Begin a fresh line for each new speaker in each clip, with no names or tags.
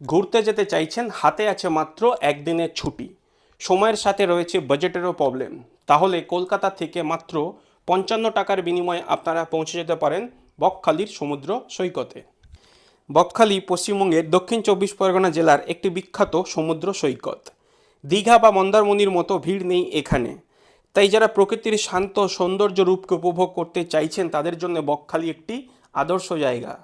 ঘুরতে যেতে চাইছেন, হাতে আছে মাত্র একদিনের ছুটি, সময়ের সাথে রয়েছে বাজেটেরও প্রবলেম, তাহলে কলকাতা থেকে মাত্র 55 টাকার বিনিময়ে আপনারা পৌঁছে যেতে পারেন বকখালির সমুদ্র সৈকতে। বকখালি পশ্চিমবঙ্গের দক্ষিণ 24 পরগনা জেলার একটি বিখ্যাত সমুদ্র সৈকত। দীঘা বা মন্দারমণির মতো ভিড় নেই এখানে, তাই যারা প্রকৃতির শান্ত সৌন্দর্য রূপকে উপভোগ করতে চাইছেন তাদের জন্য বকখালি একটি আদর্শ জায়গা।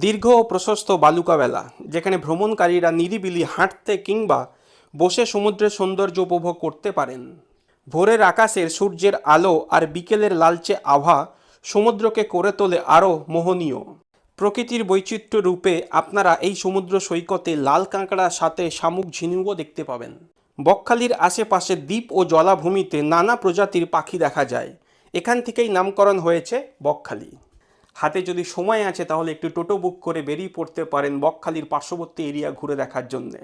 দীর্ঘ ও প্রশস্ত বালুকাবেলা, যেখানে ভ্রমণকারীরা নিরিবিলি হাঁটতে কিংবা বসে সমুদ্রের সৌন্দর্য উপভোগ করতে পারেন। ভোরের আকাশের সূর্যের আলো আর বিকেলের লালচে আভা সমুদ্রকে করে তোলে আরও মোহনীয়। প্রকৃতির বৈচিত্র্য রূপে আপনারা এই সমুদ্র সৈকতে লাল কাঁকড়ার সাথে শামুক ঝিনুকও দেখতে পাবেন। বকখালির আশেপাশে দ্বীপ ও জলাভূমিতে নানা প্রজাতির পাখি দেখা যায়। এখান থেকেই নামকরণ হয়েছে বকখালি। হাতে যদি সময় আছে তাহলে একটু টোটো বুক করে বেরিয়ে পড়তে পারেন বকখালির পার্শ্ববর্তী এরিয়া ঘুরে দেখার জন্যে,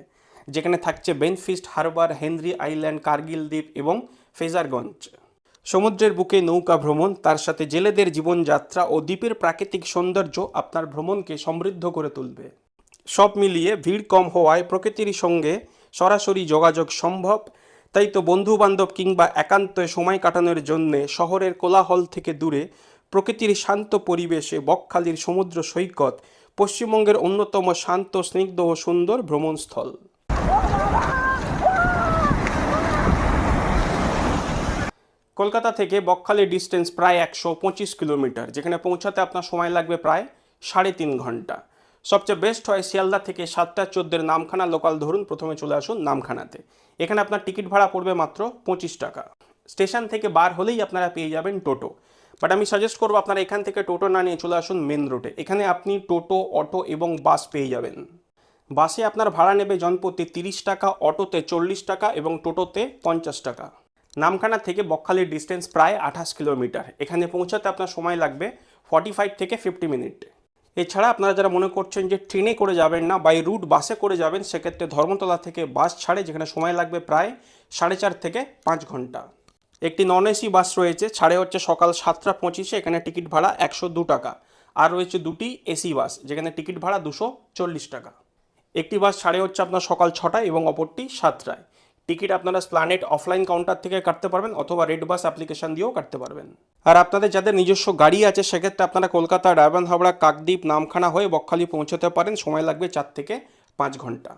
যেখানে থাকছে বেনফিস্ট হারবার, হেনরি আইল্যান্ড, কার্গিল দ্বীপ এবং ফ্রেজারগঞ্জ। সমুদ্রের বুকে নৌকা ভ্রমণ, তার সাথে জেলেদের জীবনযাত্রা ও দ্বীপের প্রাকৃতিক সৌন্দর্য আপনার ভ্রমণকে সমৃদ্ধ করে তুলবে। সব মিলিয়ে ভিড় কম হওয়ায় প্রকৃতির সঙ্গে সরাসরি যোগাযোগ সম্ভব। তাই তো বন্ধুবান্ধব কিংবা একান্তে সময় কাটানোর জন্যে শহরের কোলাহল থেকে দূরে প্রকৃতির শান্ত পরিবেশে বকখালির সমুদ্র সৈকত পশ্চিমবঙ্গের অন্যতম শান্ত, স্নিগ্ধ ও সুন্দর ভ্রমণস্থল। কলকাতা থেকে বকখালির ডিস্টেন্স প্রায় 125 কিলোমিটার, যেখানে পৌঁছাতে আপনার সময় লাগবে প্রায় 3.5 ঘন্টা। সবচেয়ে বেস্ট হয় শিয়ালদা থেকে 7টা 14 নামখানা লোকাল ধরুন, প্রথমে চলে আসুন নামখানাতে। এখানে আপনার টিকিট ভাড়া পড়বে মাত্র 25 টাকা। স্টেশন থেকে বার হলেই আপনারা পেয়ে যাবেন টোটো, বাট আমি সাজেস্ট করবো আপনারা এখান থেকে টোটো না নিয়ে চলে আসুন মেন রোডে। এখানে আপনি টোটো, অটো এবং বাস পেয়ে যাবেন। বাসে আপনার ভাড়া নেবে জনপ্রতি 30 টাকা, অটোতে 40 টাকা এবং টোটোতে 50 টাকা। নামখানা থেকে বকখালির ডিস্টেন্স প্রায় 28 কিলোমিটার। এখানে পৌঁছাতে আপনার সময় লাগবে 45 থেকে 50 মিনিট। এছাড়া আপনারা যারা মনে করছেন যে ট্রেনে করে যাবেন না, বাই রুট বাসে করে যাবেন, সেক্ষেত্রে ধর্মতলা থেকে বাস ছাড়ে, যেখানে সময় লাগবে প্রায় 4.5 থেকে 5 ঘন্টা। একটি নন এসি বাস রয়েছে, ছাড়ে হচ্ছে সকাল 7টা 25, এখানে টিকিট ভাড়া 102 টাকা। আর রয়েছে দুটি এসি বাস, যেখানে টিকিট ভাড়া 240 টাকা। একটি বাস ছাড়ে হচ্ছে আপনার সকাল 6টায় এবং অপরটি 7টায়। টিকিট আপনারা স্প্ল্যানেড অফলাইন কাউন্টার থেকে কাটতে পারবেন অথবা রেড বাস অ্যাপ্লিকেশন দিয়েও কাটতে পারবেন। আর আপনাদের যাদের নিজস্ব গাড়ি আছে সেক্ষেত্রে আপনারা কলকাতা, ডায়মন্ড হাবড়া, কাকদ্বীপ, নামখানা হয়ে বকখালি পৌঁছতে পারেন, সময় লাগবে 4 থেকে 5 ঘন্টা।